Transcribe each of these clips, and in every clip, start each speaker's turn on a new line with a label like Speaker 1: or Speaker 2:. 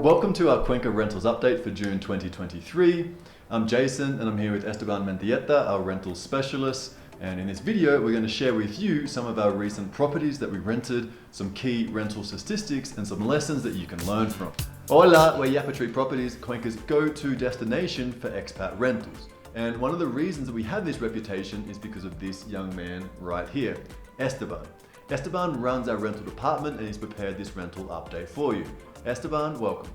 Speaker 1: Welcome to our Cuenca Rentals update for June 2023. I'm Jason and I'm here with Esteban Mendieta, our rental specialist. And in this video, we're going to share with you some of our recent properties that we rented, some key rental statistics, and some lessons that you can learn from. Hola, we're Yappa Tree Properties, Cuenca's go-to destination for expat rentals. And one of the reasons that we have this reputation is because of this young man right here, Esteban. Esteban runs our rental department and he's prepared this rental update for you. Esteban, welcome.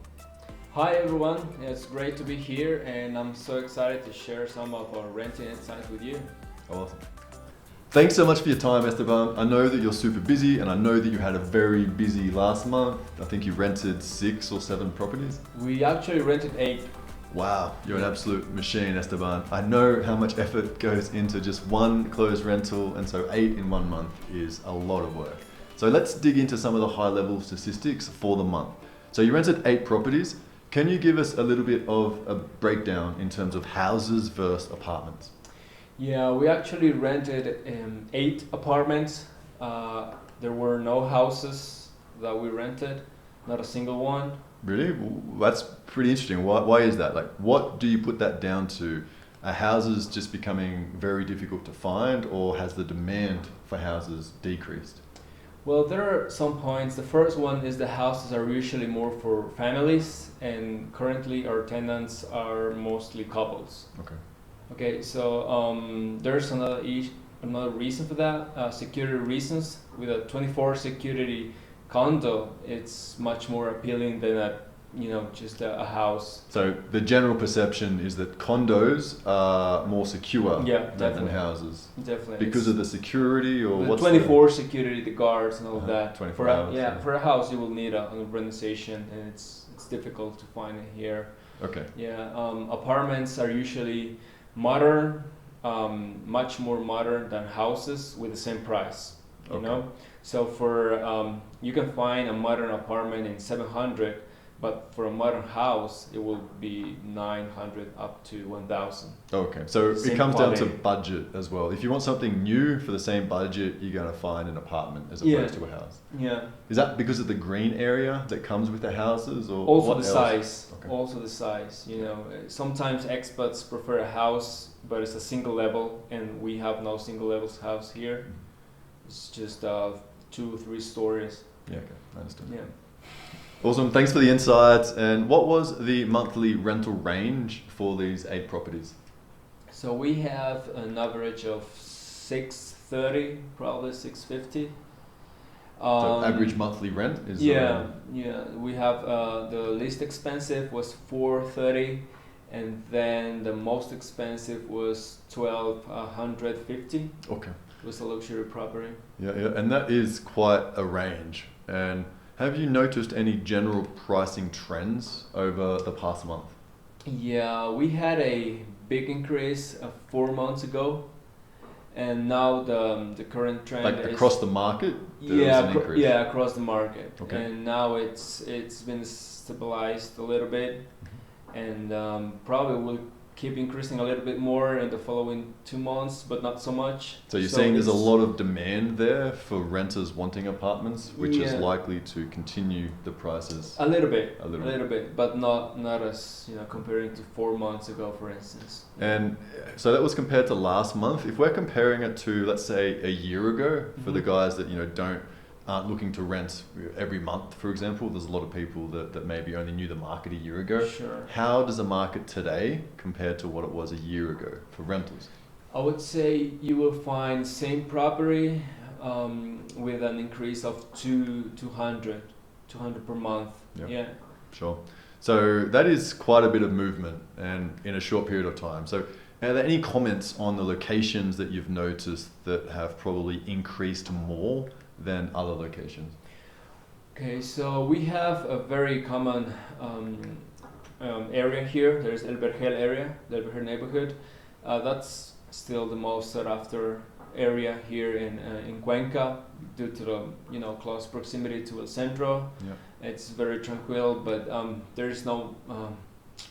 Speaker 2: Hi everyone, it's great to be here and I'm so excited to share some of our renting insights with you.
Speaker 1: Awesome. Thanks so much for your time, Esteban. I know that you're super busy and I know that you had a very busy last month. I think you rented 6 or 7 properties.
Speaker 2: We actually rented 8.
Speaker 1: Wow, you're an absolute machine, Esteban. I know how much effort goes into just one closed rental, and so 8 in 1 month is a lot of work. So let's dig into some of the high level statistics for the month. So you rented 8 properties. Can you give us a little bit of a breakdown in terms of houses versus apartments?
Speaker 2: Yeah, we actually rented 8 apartments. There were no houses that we rented, not a single one.
Speaker 1: Really? That's pretty interesting. Why is that? Like, what do you put that down to? Are houses just becoming very difficult to find, or has the demand for houses decreased?
Speaker 2: Well, there are some points. The first one is the houses are usually more for families, and currently our tenants are mostly couples. Okay, so there's another reason for that, security reasons. With a 24 security condo, it's much more appealing than just a house.
Speaker 1: So the general perception is that condos are more secure than houses.
Speaker 2: Definitely.
Speaker 1: Because of the security, or
Speaker 2: the
Speaker 1: what's
Speaker 2: 24 security, the guards and all that.
Speaker 1: 24 hours.
Speaker 2: For a house you will need a renovation, and it's difficult to find it here.
Speaker 1: Okay.
Speaker 2: Yeah, apartments are usually modern, much more modern than houses with the same price. You know, so for you can find a modern apartment in 700, but for a modern house it will be 900 up to 1,000.
Speaker 1: Okay, so
Speaker 2: Same
Speaker 1: it comes
Speaker 2: quality.
Speaker 1: down to budget as well. If you want something new for the same budget, you're going to find an apartment as opposed to a house.
Speaker 2: Yeah.
Speaker 1: Is that because of the green area that comes with the houses, or
Speaker 2: Also
Speaker 1: what
Speaker 2: the
Speaker 1: else?
Speaker 2: size.
Speaker 1: Okay.
Speaker 2: Also the size. You know, sometimes expats prefer a house, but it's a single level, and we have no single levels house here. It's just 2-3 stories.
Speaker 1: Yeah, okay, I understand.
Speaker 2: Yeah.
Speaker 1: Awesome, thanks for the insights. And what was the monthly rental range for these 8 properties?
Speaker 2: So we have an average of 630, probably 650.
Speaker 1: So average monthly rent is
Speaker 2: Yeah. We have the least expensive was 430, and then the most expensive was 1,250.
Speaker 1: Okay.
Speaker 2: It was a luxury property.
Speaker 1: Yeah, and that is quite a range. And have you noticed any general pricing trends over the past month?
Speaker 2: Yeah, we had a big increase 4 months ago, and now the current trend
Speaker 1: Like
Speaker 2: is
Speaker 1: across the market, there was an increase?
Speaker 2: Yeah, across the market.
Speaker 1: Okay.
Speaker 2: And now it's been stabilized a little bit, and probably will keep increasing a little bit more in the following 2 months, but not so much.
Speaker 1: So you're saying there's a lot of demand there for renters wanting apartments, which is likely to continue the prices?
Speaker 2: A little bit,
Speaker 1: A little bit.
Speaker 2: but not as comparing to 4 months ago, for instance.
Speaker 1: And so that was compared to last month. If we're comparing it to, let's say, a year ago, for the guys that aren't looking to rent every month, for example, there's a lot of people that maybe only knew the market a year ago.
Speaker 2: Sure.
Speaker 1: How does the market today compare to what it was a year ago for rentals?
Speaker 2: I would say you will find same property with an increase of 200 per month. Yeah.
Speaker 1: Sure. So that is quite a bit of movement, and in a short period of time. So are there any comments on the locations that you've noticed that have probably increased more than other locations?
Speaker 2: Okay, so we have a very common area here. There's El Vergel area, the El Vergel neighborhood. That's still the most sought after area here in Cuenca due to the close proximity to El Centro.
Speaker 1: Yeah.
Speaker 2: It's very tranquil, but there's no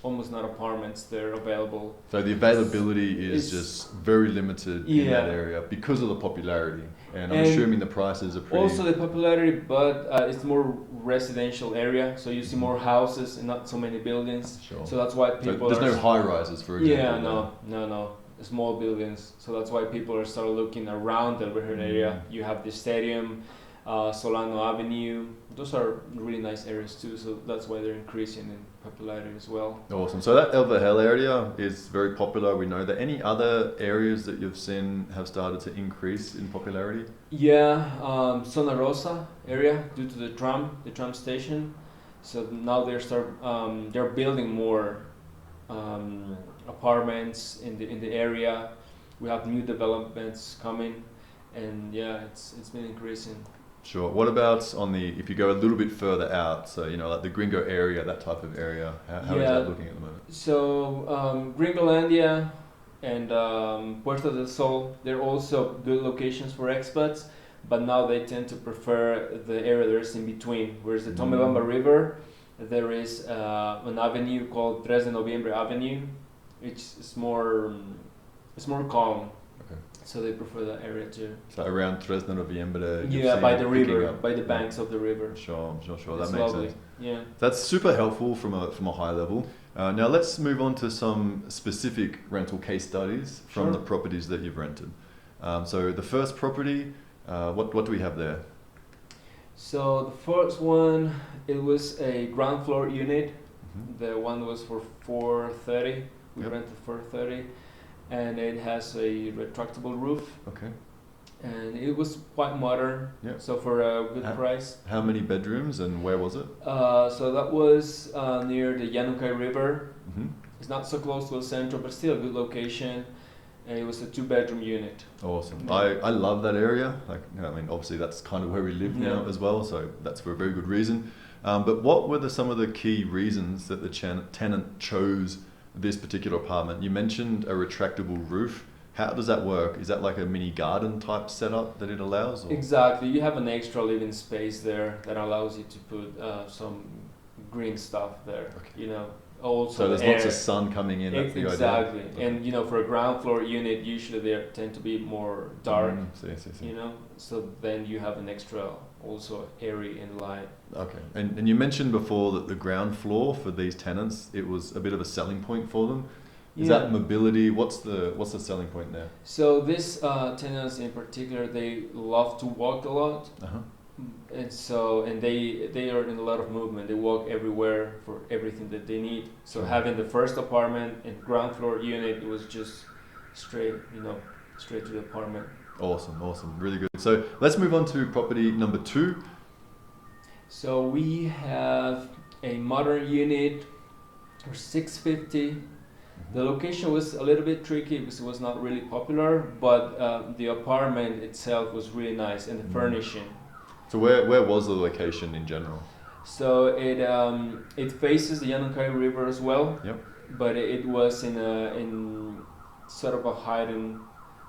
Speaker 2: almost not apartments there available.
Speaker 1: So the availability is
Speaker 2: It's-
Speaker 1: just very limited in that area because of the popularity. And I'm assuming the prices are pretty...
Speaker 2: Also the popularity, but it's more residential area, so you see more houses and not so many buildings.
Speaker 1: Sure.
Speaker 2: So that's why
Speaker 1: So
Speaker 2: people
Speaker 1: there's no high rises, for example.
Speaker 2: Yeah, no. Small buildings. So that's why people are start looking around the River area. You have the stadium, Solano Avenue. Those are really nice areas too. So that's why they're increasing in popularity as well.
Speaker 1: Awesome. So that El Vergel area is very popular. We know that. Any other areas that you've seen have started to increase in popularity?
Speaker 2: Yeah, Zona Rosa area due to the tram station. So now they're building more apartments in the area. We have new developments coming, and yeah, it's been increasing.
Speaker 1: Sure. What about if you go a little bit further out, so like the Gringo area, that type of area, how is that looking at the moment?
Speaker 2: So Gringolandia and Puerto del Sol, they're also good locations for expats, but now they tend to prefer the area there's in between. Whereas the Tomebamba River, there is an avenue called 3 de Noviembre Avenue, which is more calm.
Speaker 1: Okay.
Speaker 2: So they prefer that area too.
Speaker 1: So around 3 de Noviembre.
Speaker 2: Yeah, by the river, by the banks of the river.
Speaker 1: Sure.
Speaker 2: It's
Speaker 1: That makes
Speaker 2: lovely.
Speaker 1: sense.
Speaker 2: Yeah.
Speaker 1: That's super helpful from a high level. Now let's move on to some specific rental case studies from the properties that you've rented. So the first property, what do we have there?
Speaker 2: So the first one, it was a ground floor unit. The one was for 430. We rented for 30, and it has a retractable roof. Okay. And it was quite modern. Yeah. So for a good price.
Speaker 1: How many bedrooms and where was it?
Speaker 2: So that was near the Yanukai River. It's not so close to the center, but still a good location. And it was a 2-bedroom unit.
Speaker 1: Awesome. I love that area. Obviously that's kind of where we live now as well, so that's for a very good reason. But what were some of the key reasons that the tenant chose this particular apartment? You mentioned a retractable roof. How does that work? Is that like a mini garden type setup that it allows? Or?
Speaker 2: Exactly. You have an extra living space there that allows you to put some green stuff there. Okay. Also
Speaker 1: so there's lots of sun coming in. That's the idea.
Speaker 2: Exactly. And for a ground floor unit, usually they tend to be more dark.
Speaker 1: See.
Speaker 2: So then you have an extra also airy and light.
Speaker 1: Okay. And you mentioned before that the ground floor for these tenants, it was a bit of a selling point for them. Is that mobility? What's the selling point there?
Speaker 2: So these tenants in particular, they love to walk a lot. And they are in a lot of movement. They walk everywhere for everything that they need. So having the first apartment and ground floor unit, it was just straight to the apartment.
Speaker 1: Awesome, really good. So let's move on to property number 2.
Speaker 2: So we have a modern unit for 650. The location was a little bit tricky because it was not really popular, but the apartment itself was really nice and the furnishing.
Speaker 1: So where was the location in general?
Speaker 2: So it faces the Yanukai River as well. Yep. But it was in sort of a hidden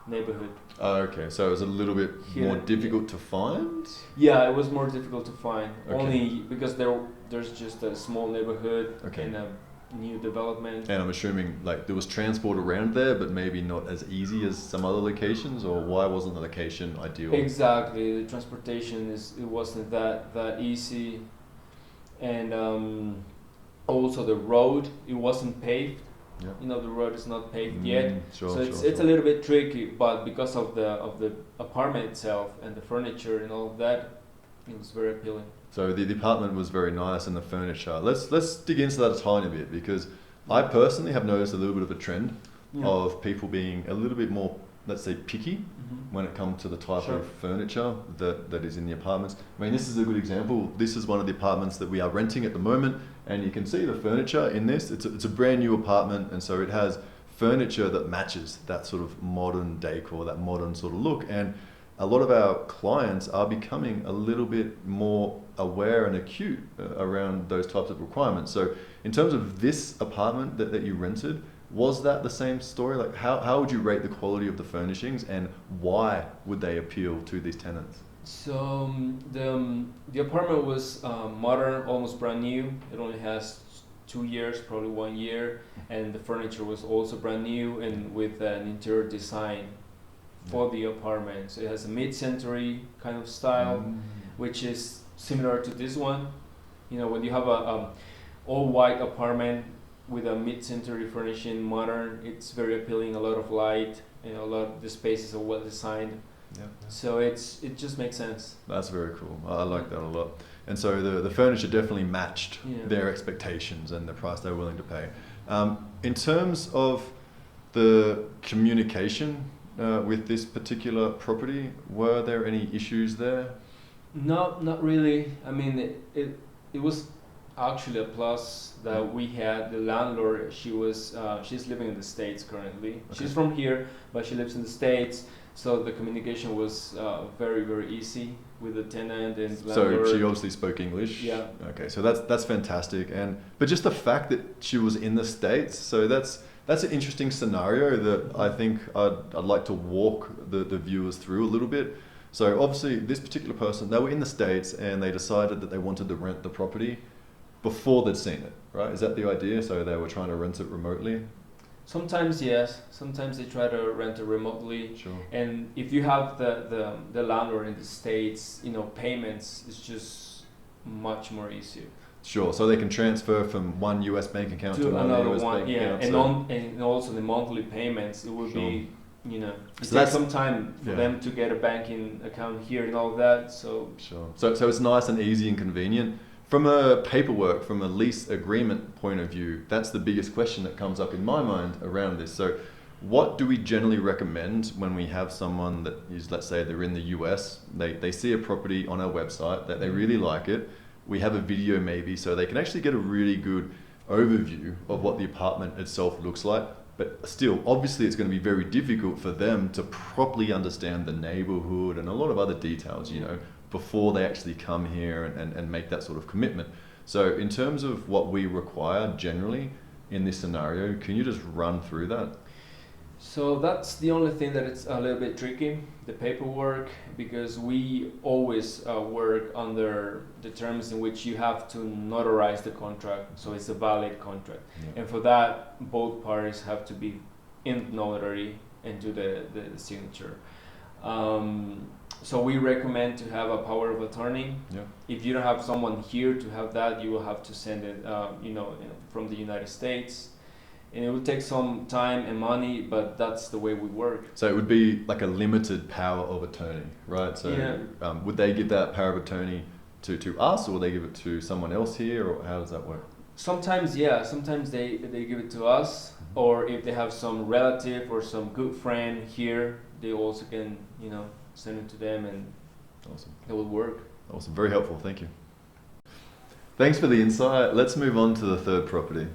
Speaker 2: neighborhood.
Speaker 1: Oh, okay. So it was a little bit more difficult to find?
Speaker 2: Yeah, it was more difficult to find. Okay. Only because there's just a small neighborhood and a new development. And
Speaker 1: I'm assuming there was transport around there, but maybe not as easy as some other locations, or why wasn't the location ideal?
Speaker 2: Exactly, the transportation it wasn't that easy, and also the road, it wasn't paved. Yeah. The road is not paved yet, so it's a little bit tricky. But because of the apartment itself and the furniture and all of that, it was very appealing.
Speaker 1: So the apartment was very nice and the furniture. Let's dig into that a tiny bit, because I personally have noticed a little bit of a trend of people being a little bit more, let's say, picky when it comes to the type of furniture that is in the apartments. This is a good example. This is one of the apartments that we are renting at the moment, and you can see the furniture in this. It's a brand new apartment, and so it has furniture that matches that sort of modern decor, that modern sort of look. And a lot of our clients are becoming a little bit more aware and acute around those types of requirements. So in terms of this apartment that you rented, was that the same story? How would you rate the quality of the furnishings, and why would they appeal to these tenants?
Speaker 2: So the apartment was modern, almost brand new. It only has 2 years, probably 1 year, and the furniture was also brand new and with an interior design for the apartment. So it has a mid-century kind of style, which is similar to this one. You know, when you have a all-white apartment with a mid-century furnishing, modern, it's very appealing. A lot of light, you know, a lot of the spaces are well designed.
Speaker 1: Yeah.
Speaker 2: So it just makes sense.
Speaker 1: That's very cool. I like that a lot. And so the furniture definitely matched their expectations and the price they were willing to pay. In terms of the communication with this particular property, were there any issues there?
Speaker 2: No, not really. I mean, it was actually a plus that we had. The landlord, she's living in the States currently. Okay. She's from here, but she lives in the States. So the communication was very, very easy with the tenant and landlord.
Speaker 1: So she obviously spoke English.
Speaker 2: Yeah.
Speaker 1: Okay, so that's fantastic. But just the fact that she was in the States, so that's an interesting scenario that I think I'd like to walk the viewers through a little bit. So obviously this particular person, they were in the States and they decided that they wanted to rent the property before they'd seen it, right? Is that the idea? So they were trying to rent it remotely?
Speaker 2: Sometimes yes, sometimes they try to rent it remotely.
Speaker 1: Sure.
Speaker 2: And if you have the landlord in the States, you know, payments is just much more easier.
Speaker 1: Sure, so they can transfer from one US bank account to another US bank account.
Speaker 2: And also the monthly payments, it would be, you know, it
Speaker 1: so
Speaker 2: takes some time for them to get a banking account here and all of that. So
Speaker 1: sure. So it's nice and easy and convenient. From a paperwork, from a lease agreement point of view, that's the biggest question that comes up in my mind around this. So what do we generally recommend when we have someone that is, let's say they're in the US, they see a property on our website that they really like it, we have a video maybe so they can actually get a really good overview of what the apartment itself looks like, but still obviously it's going to be very difficult for them to properly understand the neighborhood and a lot of other details, you know, before they actually come here and make that sort of commitment. So in terms of what we require generally in this scenario, can you just run through that?
Speaker 2: So that's the only thing that it's a little bit tricky, the paperwork, because we always work under the terms in which you have to notarize the contract, so it's a valid contract. Yeah. And for that, both parties have to be in notary and do the signature. So we recommend to have a power of attorney. Yeah. If you don't have someone here to have that, you will have to send it, from the United States. And it will take some time and money, but that's the way we work.
Speaker 1: So it would be like a limited power of attorney, right? So would they give that power of attorney to us, or will they give it to someone else here, or how does that work?
Speaker 2: Sometimes, sometimes they give it to us, or if they have some relative or some good friend here, they also can, send it to them, and
Speaker 1: awesome.
Speaker 2: It will work.
Speaker 1: Awesome, very helpful, thank you. Thanks for the insight. Let's move on to the third property.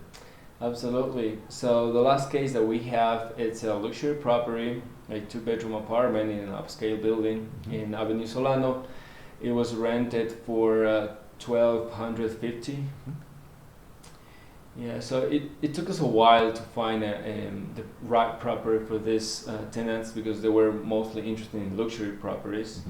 Speaker 2: Absolutely. So the last case that we have, it's a luxury property, a 2-bedroom apartment in an upscale building in Avenue Solano. It was rented for $1,250. Yeah, so it took us a while to find the right property for this tenants, because they were mostly interested in luxury properties,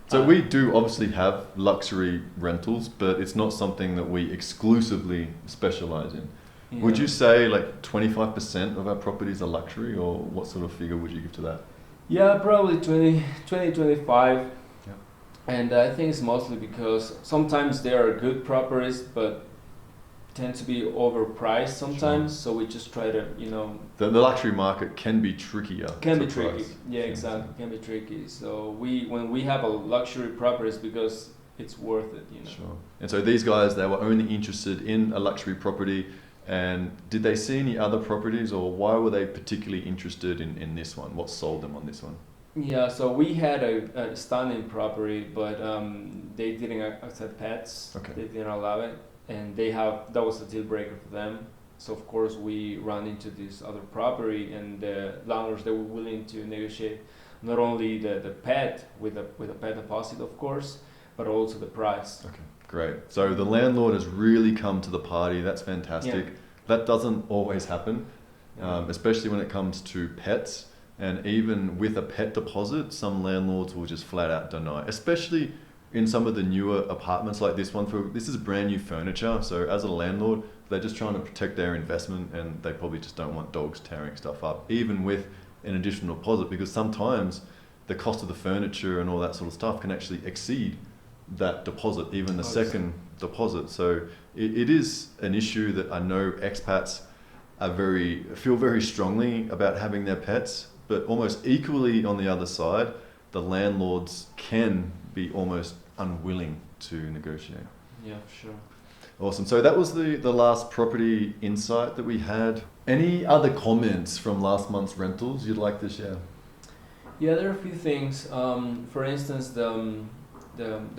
Speaker 1: So we do obviously have luxury rentals, but it's not something that we exclusively specialize in. Yeah. Would you say like 25% of our properties are luxury, or what sort of figure would you give to that?
Speaker 2: Yeah, probably 25. Yeah. And I think it's mostly because sometimes they are good properties, but tend to be overpriced sometimes. Sure. So we just try to,
Speaker 1: The luxury market can be trickier.
Speaker 2: Can be tricky. Yeah, exactly. Can be tricky. So when we have a luxury property, it's because it's worth it,
Speaker 1: Sure. And so these guys, they were only interested in a luxury property. And did they see any other properties, or why were they particularly interested in this one? What sold them on this one?
Speaker 2: Yeah, so we had a stunning property, but they didn't accept pets. Okay. They didn't allow it, and that was a deal breaker for them. So of course we ran into this other property, and the landlords, they were willing to negotiate not only the pet with a pet deposit, of course, but also the price.
Speaker 1: Okay. Great. So the landlord has really come to the party. That's fantastic. Yeah. That doesn't always happen, especially when it comes to pets. And even with a pet deposit, some landlords will just flat out deny, especially in some of the newer apartments like this one, this is brand new furniture. So as a landlord, they're just trying to protect their investment, and they probably just don't want dogs tearing stuff up, even with an additional deposit, because sometimes the cost of the furniture and all that sort of stuff can actually exceed that deposit, even the second deposit. So it is an issue that I know expats feel very strongly about having their pets, but almost equally on the other side, the landlords can be almost unwilling to negotiate.
Speaker 2: Yeah, sure.
Speaker 1: Awesome. So that was the last property insight that we had. Any other comments from last month's rentals you'd like to share?
Speaker 2: Yeah, there are a few things. For instance, the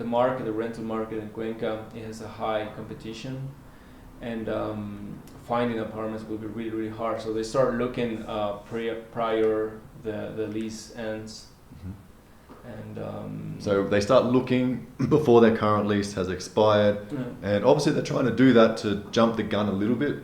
Speaker 2: market, the rental market in Cuenca, it has a high competition, and finding apartments will be really, really hard. So they start looking prior the lease ends. And
Speaker 1: so they start looking before their current lease has expired, and obviously they're trying to do that to jump the gun a little bit,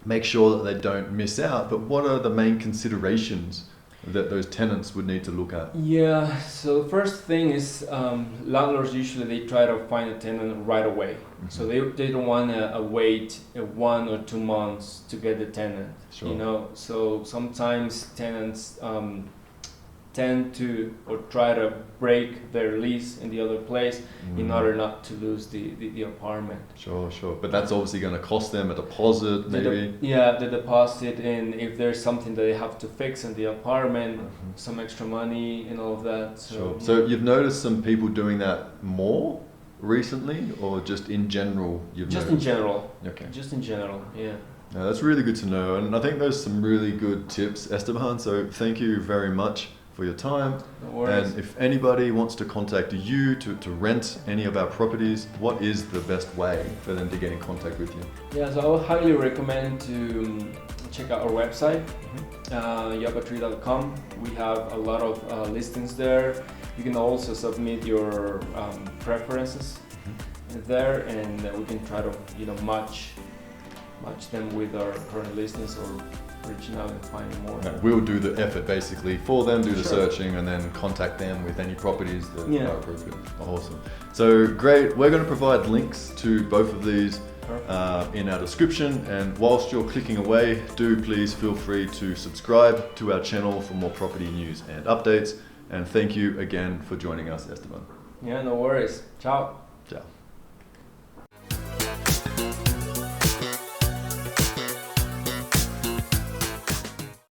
Speaker 1: make sure that they don't miss out. But what are the main considerations that those tenants would need to look at?
Speaker 2: Yeah, so the first thing is landlords usually they try to find a tenant right away. Mm-hmm. So they don't want to wait 1 or 2 months to get the tenant. Sure. You know, so sometimes tenants tend to or try to break their lease in the other place in order not to lose the apartment. Sure.
Speaker 1: But that's obviously going to cost them a deposit, maybe.
Speaker 2: The deposit, and if there's something that they have to fix in the apartment, some extra money and all of that.
Speaker 1: So you've noticed some people doing that more recently, or just in general?
Speaker 2: In general.
Speaker 1: Okay.
Speaker 2: Just in general, yeah.
Speaker 1: No, that's really good to know, and I think those some really good tips, Esteban. So thank you very much for your time.
Speaker 2: No worries.
Speaker 1: And if anybody wants to contact you to rent any of our properties, what is the best way for them to get in contact with you?
Speaker 2: Yeah, so I would highly recommend to check out our website, yabatree.com. We have a lot of listings there. You can also submit your preferences there, and we can try to match them with our current listings, or reaching out and finding more.
Speaker 1: No, we'll do the effort basically for them, do the searching, and then contact them with any properties that are appropriate. Awesome. So great. We're going to provide links to both of these in our description, and whilst you're clicking away, do please feel free to subscribe to our channel for more property news and updates. And thank you again for joining us, Esteban.
Speaker 2: Yeah, no worries. Ciao.
Speaker 1: Ciao.